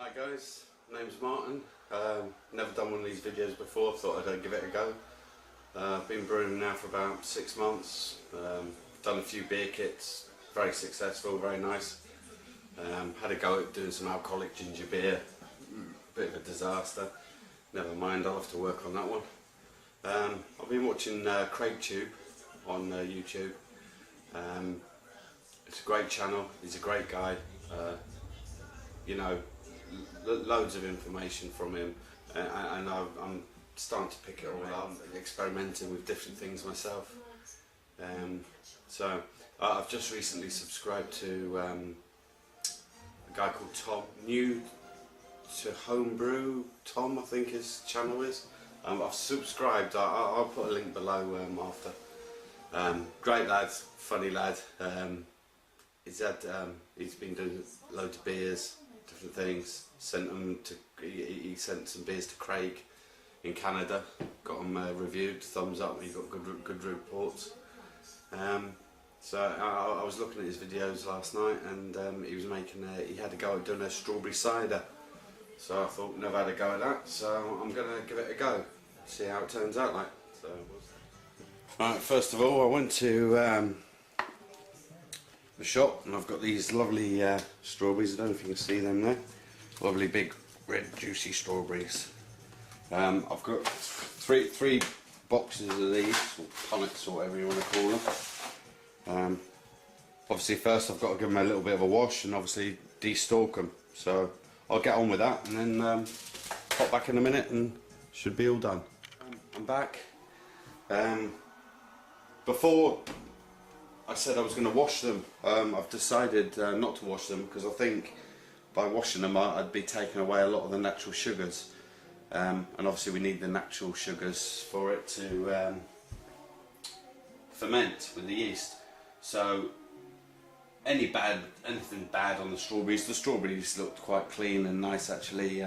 Hi guys, name's Martin. Never done one of these videos before, thought I'd give it a go. Been brewing now for about 6 months. Done a few beer kits, very successful, very nice. Had a go at doing some alcoholic ginger beer, bit of a disaster. Never mind, I'll have to work on that one. I've been watching CraigTube on YouTube. It's a great channel, he's a great guy. You know, loads of information from him, and I'm starting to pick it all up, experimenting with different things myself. So I've just recently subscribed to a guy called Tom, new to homebrew Tom, I think his channel is. I've subscribed. I'll put a link below after. Great lad, funny lad. He's been doing loads of beers, different things. He sent some beers to Craig in Canada. Got them reviewed, thumbs up. He got good reports. So I was looking at his videos last night, and he had a go at doing a strawberry cider. So I thought, never had a go at that, so I'm gonna give it a go, see how it turns out like. So, right, first of all, I went to the shop, and I've got these lovely strawberries. I don't know if you can see them there. Lovely big red juicy strawberries. I've got three boxes of these, or punnets, or whatever you want to call them. Obviously first I've got to give them a little bit of a wash and obviously de-stalk them. So I'll get on with that, and then pop back in a minute and should be all done. I'm back. Before I said I was going to wash them, I've decided not to wash them, because I think by washing them I'd be taking away a lot of the natural sugars, and obviously we need the natural sugars for it to ferment with the yeast. So anything bad on the strawberries looked quite clean and nice actually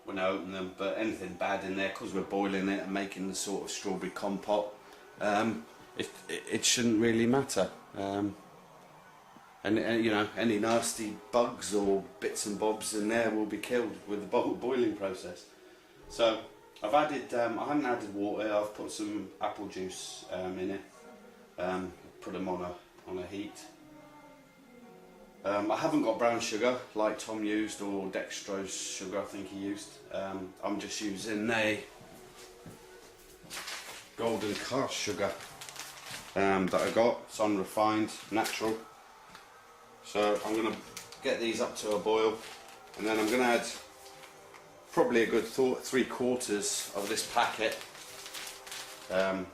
when I opened them, but anything bad in there, because we're boiling it and making the sort of strawberry compote, it shouldn't really matter. And you know, any nasty bugs or bits and bobs in there will be killed with the boiling process. So I've added, I haven't added water, I've put some apple juice in it, put them on a heat. I haven't got brown sugar like Tom used, or dextrose sugar I think he used. I'm just using a golden cast sugar that I got. It's unrefined, natural. So I'm going to get these up to a boil, and then I'm going to add probably a good 3/4 of this packet, and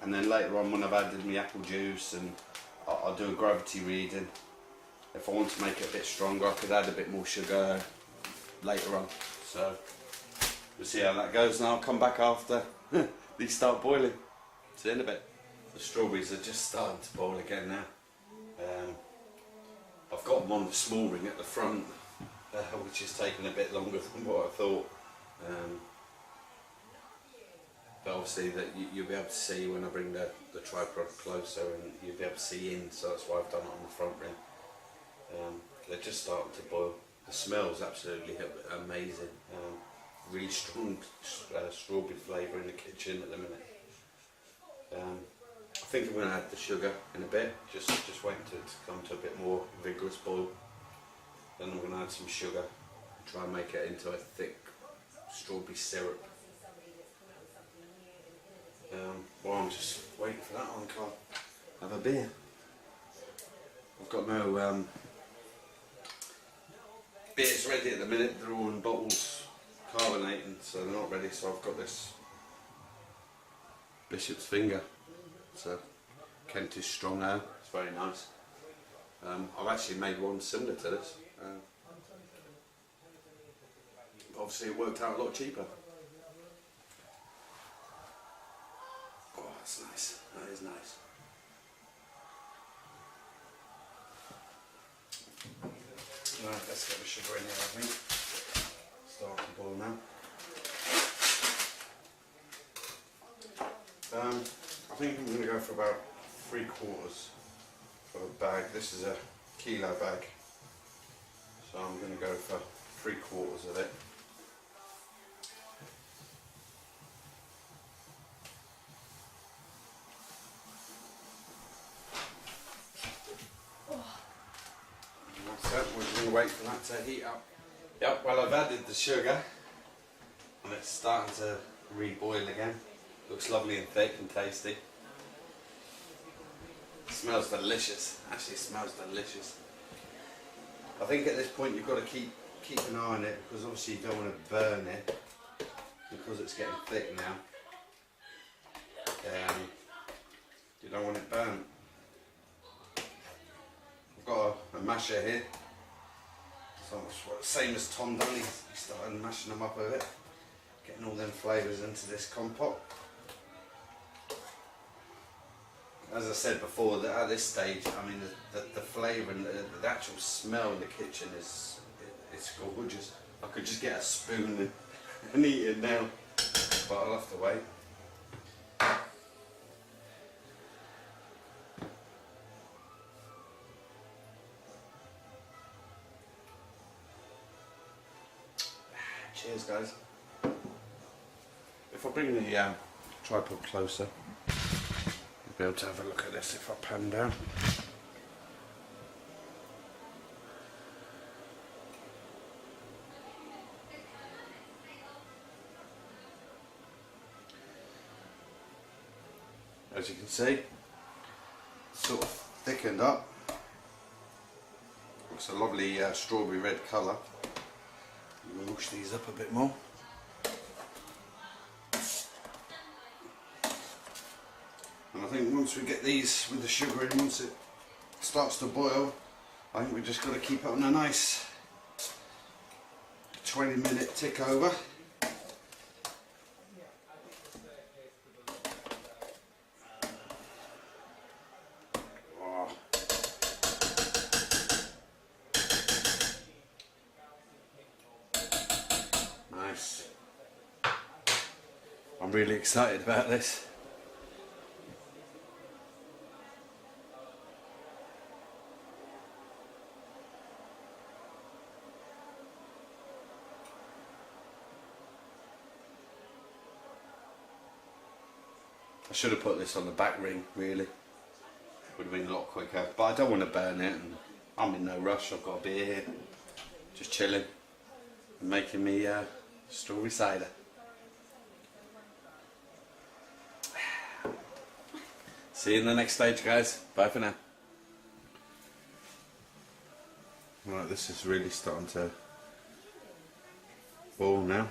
then later on, when I've added my apple juice, and I'll do a gravity reading. If I want to make it a bit stronger, I could add a bit more sugar later on. So we'll see how that goes, and I'll come back after these start boiling. See you in a bit. The strawberries are just starting to boil again now. I've got them on the small ring at the front, which is taking a bit longer than what I thought. But obviously that you'll be able to see when I bring the tripod closer, and you'll be able to see in, so that's why I've done it on the front ring. They're just starting to boil. The smell's absolutely amazing. Really strong strawberry flavour in the kitchen at the minute. I think I'm going to add the sugar in a bit, just wait until it to come to a bit more vigorous boil. Then I'm going to add some sugar and try and make it into a thick strawberry syrup. While I'm just waiting for that one, can't have a beer. I've got no beers ready at the minute, they're all in bottles carbonating, so they're not ready. So I've got this Bishop's Finger. It's a Kentish strong ale, it's very nice. I've actually made one similar to this. Obviously it worked out a lot cheaper. Oh, that's nice, that is nice. Right, let's get the sugar in here, I think. Start to boil now. I think I'm going to go for about 3/4 of a bag. This is a kilo bag. So I'm going to go for 3/4 of it. That's it, we're going to wait for that to heat up. Yep, well I've added the sugar and it's starting to reboil again. Looks lovely and thick and tasty. It smells delicious, actually it smells delicious. I think at this point you've got to keep an eye on it because obviously you don't want to burn it because it's getting thick now. You don't want it burnt. I've got a masher here. So same as Tom done, he started mashing them up a bit, getting all them flavours into this compote. As I said before, that at this stage, I mean the flavour and the actual smell in the kitchen it's gorgeous. I could just get a spoon and eat it now, but I'll have to wait. Cheers guys. If I bring the tripod closer, you'll be able to have a look at this if I pan down. As you can see, it's sort of thickened up. Looks a lovely strawberry red colour. We'll mush these up a bit more. And I think once we get these with the sugar in, once it starts to boil, I think we've just got to keep it on a nice 20-minute tick over. Nice. I'm really excited about this. I should have put this on the back ring, really. Would have been a lot quicker, but I don't want to burn it and I'm in no rush. I've got a beer here, just chilling and making me strawberry cider. See you in the next stage guys, bye for now. Right, this is really starting to boil now.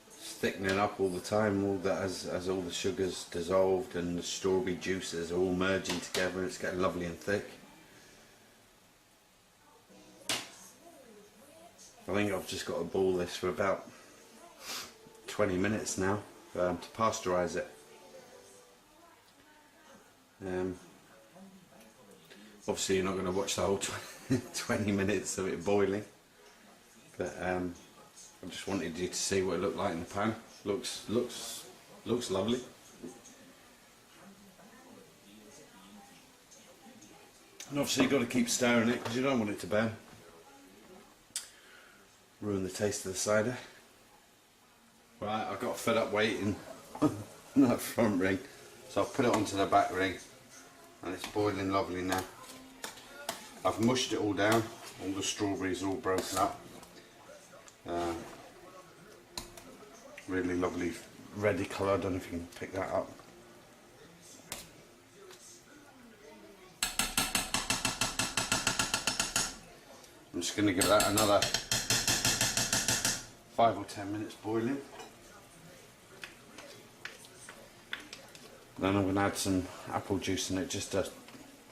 It's thickening up all the time, all that as all the sugar's dissolved and the strawberry juices are all merging together, it's getting lovely and thick. I think I've just got to boil this for about 20 minutes now to pasteurise it. Obviously you're not going to watch the whole 20 minutes of it boiling, but I just wanted you to see what it looked like in the pan. Looks lovely. And obviously you've got to keep stirring it because you don't want it to burn. Ruin the taste of the cider. Right, I got fed up waiting on that front ring, so I've put it onto the back ring and it's boiling lovely now. I've mushed it all down, all the strawberries are all broken up. Really lovely reddy colour, I don't know if you can pick that up. I'm just going to give that another 5 or 10 minutes boiling. Then I'm going to add some apple juice in it just to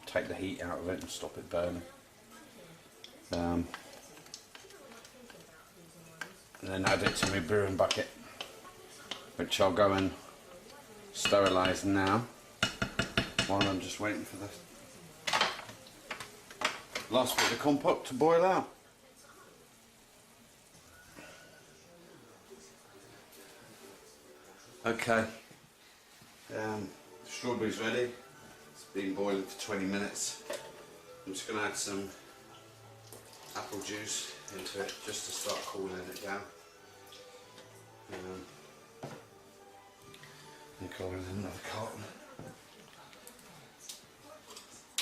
take the heat out of it and stop it burning. And then add it to my brewing bucket, which I'll go and sterilise now while I'm just waiting for the last bit of compote to boil out. Okay, the strawberry's ready. It's been boiling for 20 minutes. I'm just going to add some apple juice into it just to start cooling it down. And go in another carton.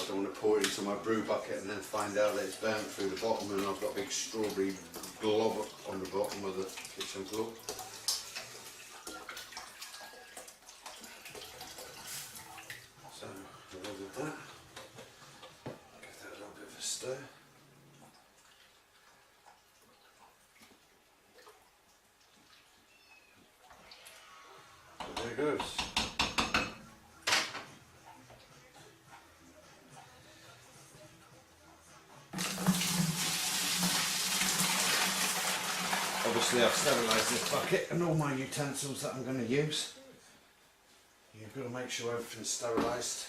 I don't want to pour it into my brew bucket and then find out that it's burnt through the bottom and I've got a big strawberry glob on the bottom of the kitchen floor. So I'll do that. Give that a little bit of a stir. So there it goes. Obviously I've sterilised this bucket and all my utensils that I'm going to use. You've got to make sure everything's sterilised.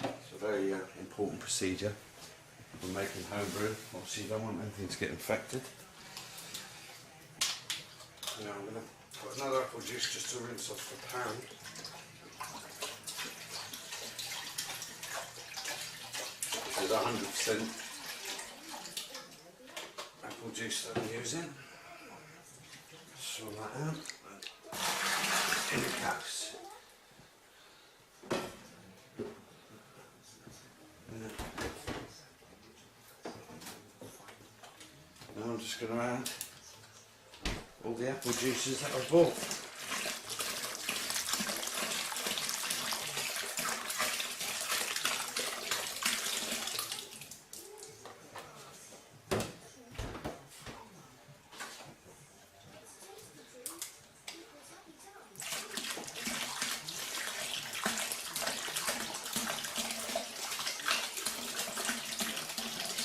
It's a very important procedure when making homebrew. Obviously you don't want anything to get infected. Now I'm going to put another apple juice just to rinse off the pan. This is 100% apple juice that I'm using. Swirl that out in the caps. Now I'm just going to add all the apple juices that I've bought.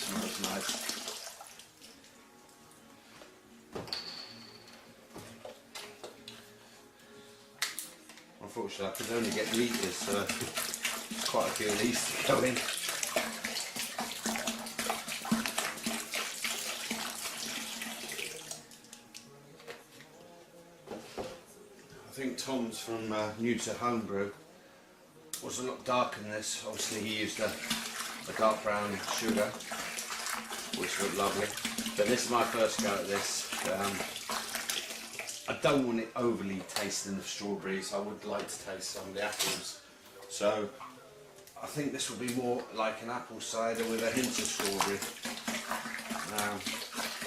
Smells nice. Unfortunately I could only get litres, so there's quite a few of these to go in. I think Tom's from New to Homebrew was a lot darker than this. Obviously he used a dark brown sugar, which looked lovely. But this is my first go at this. I don't want it overly tasting of strawberries. I would like to taste some of the apples. So I think this will be more like an apple cider with a hint of strawberry.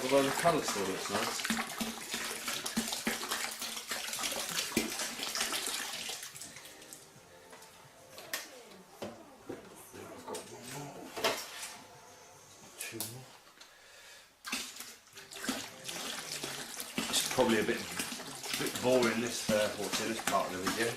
Although the colour still looks nice. I've got one more. Two more. It's probably a bit boring this what's in this part of the video.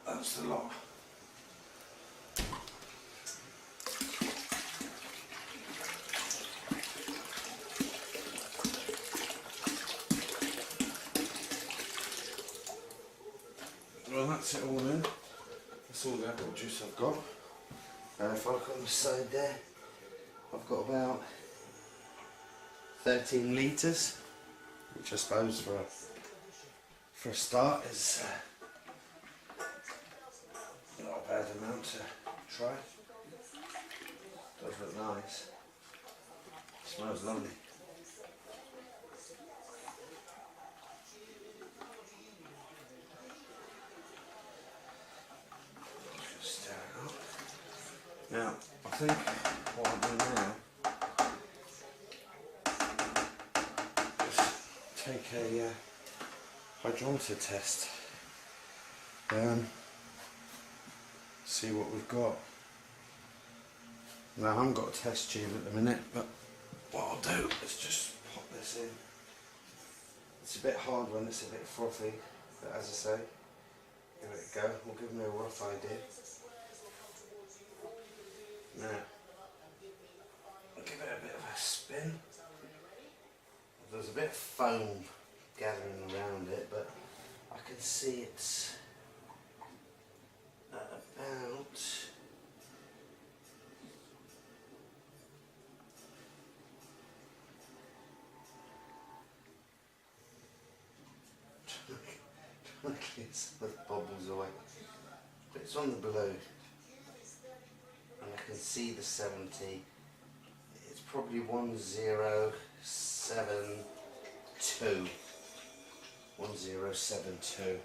That's the lot. Well, that's it all in. That's all the apple juice I've got. If I look on the side there, I've got about 13 litres, which I suppose for a start is not a bad amount to try. Does look nice. Smells lovely. Just stir it up. Now, I think what I'll do now is take a hydrometer test. See what we've got. Now I haven't got a test tube at the minute, but what I'll do is just pop this in. It's a bit hard when it's a bit frothy, but as I say, give it a go. We'll give me a rough idea. Now, I'll give it a bit of a spin. bit of foam gathering around it, but I can see it's at about trying to get some of the bubbles away. But it's on the blue, and I can see the 70. It's probably 1072. 1072.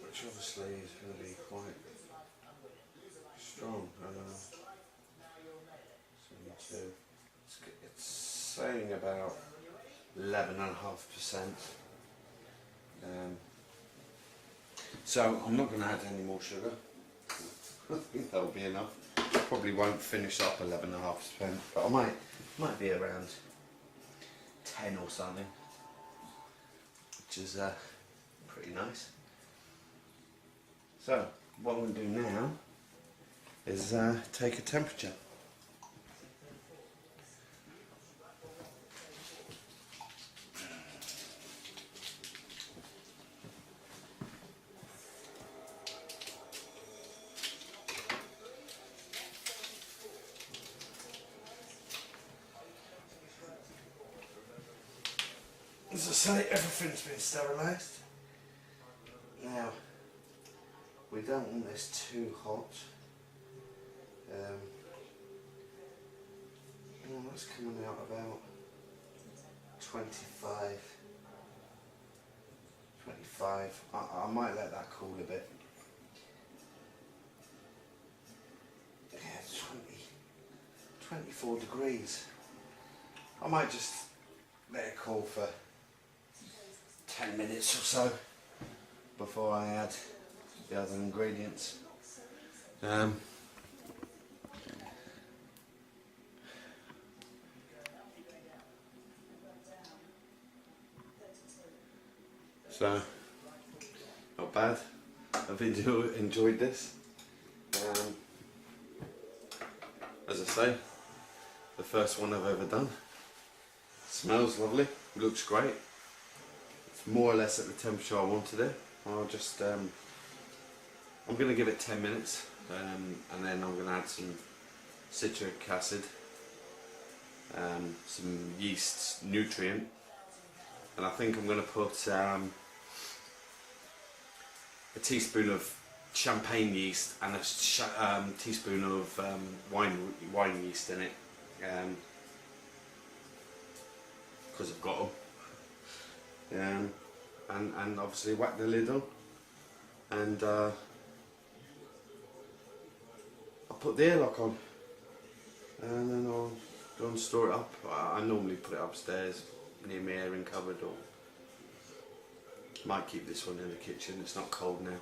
Which obviously is going to be quite strong. 72. It's saying about 11.5%. So I'm not going to add any more sugar. I think that'll be enough. Probably won't finish up 11.5%, but I might be around 10 or something, which is pretty nice. So what I'm going to do now is take a temperature. As I say, everything's been sterilised. Now, we don't want this too hot. Well, that's coming out about 25. I might let that cool a bit. Yeah, it's 24 degrees. I might just let it cool for 10 minutes or so before I add the other ingredients. So, not bad. I've enjoyed this. As I say, the first one I've ever done. Smells lovely, looks great. It's more or less at the temperature I wanted it. I'll just, I'm going to give it 10 minutes and then I'm going to add some citric acid, some yeast nutrient, and I think I'm going to put a teaspoon of champagne yeast and a teaspoon of wine yeast in it, because I've got them, and obviously whack the lid on, and I'll put the airlock on, and then I'll go and store it up. I normally put it upstairs near my airing cupboard, or might keep this one in the kitchen. It's not cold now.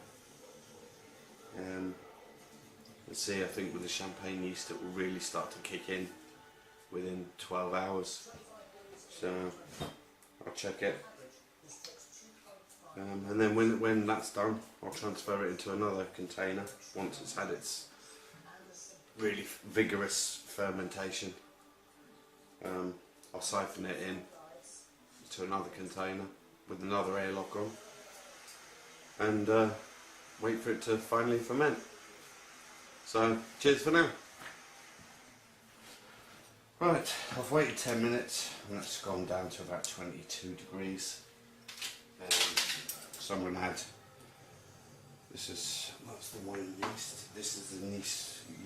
Let's see, I think with the champagne yeast it will really start to kick in within 12 hours. So I'll check it. And then when that's done, I'll transfer it into another container once it's had its really vigorous fermentation. I'll siphon it in to another container with another airlock on, and wait for it to finally ferment. So, cheers for now. Right, I've waited 10 minutes and it's gone down to about 22 degrees. So I'm going to add, that's the wine yeast, this is the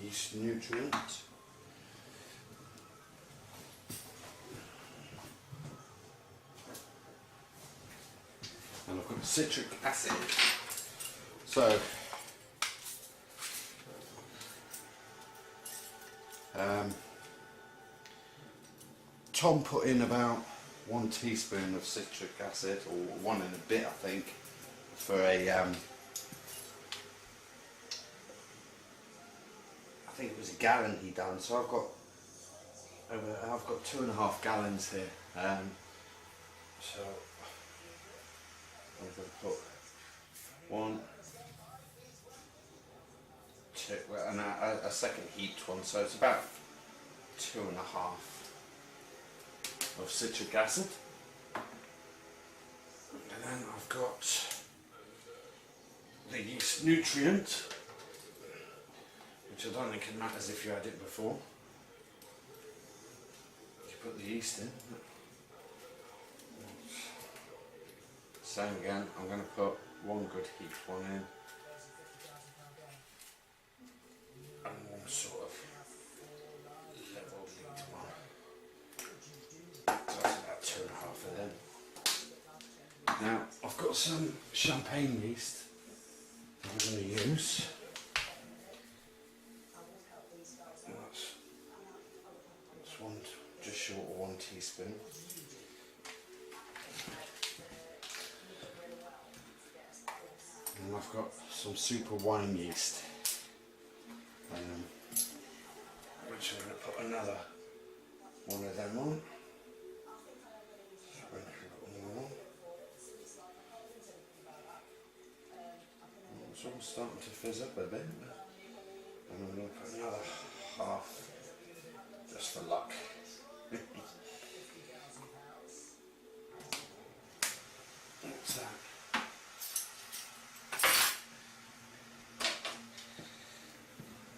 yeast nutrient. And I've got citric acid. So, Tom put in about 1 teaspoon of citric acid, or 1 and a bit I think, for a, I think it was a gallon he done, so I've got 2.5 gallons here. So I'm going to put 1, 2, a second heat one, so it's about 2.5 of citric acid. And then I've got the yeast nutrient, which I don't think it matters if you had it before. You put the yeast in. Same again, I'm going to put one good heat one in. And one sort of level heat one. So that's about 2.5 of them. Now, I've got some champagne yeast that I'm going to use. That's one, just short of 1 teaspoon. And I've got some super wine yeast, which I'm going to put another one of them on. It's all starting to fizz up a bit, and I'm going to put another half just for luck. What's that?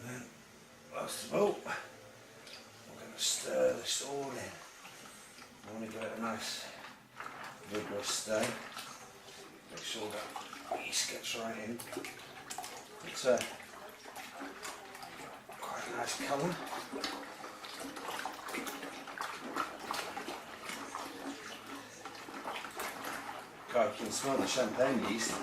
Then, last of all, I'm going to stir this all in. I want to give it a nice vigorous stir. Make sure that yeast gets right in. It's quite a nice colour. God, you can smell the champagne yeast.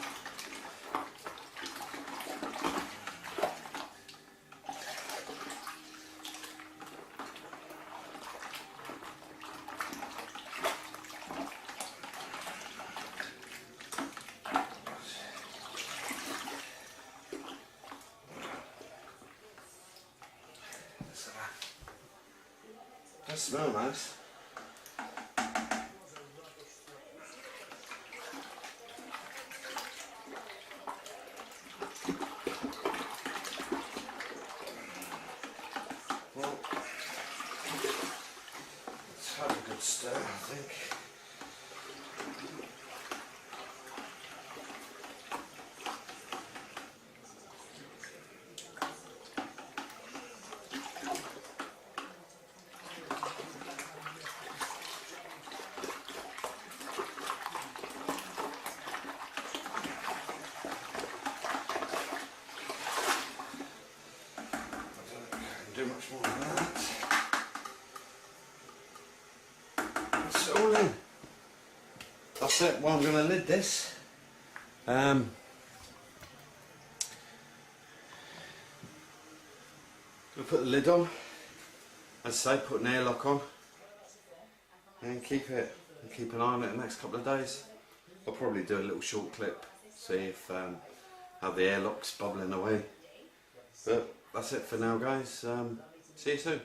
Does smell nice. Well, let's have a good stir, I think. Do much more than that. That's it all in. That's it. Well, I'm going to lid this. Going to put the lid on. As I say, put an airlock on, and keep an eye on it the next couple of days. I'll probably do a little short clip, see if how the airlock's bubbling away. But that's it for now, guys. See you soon.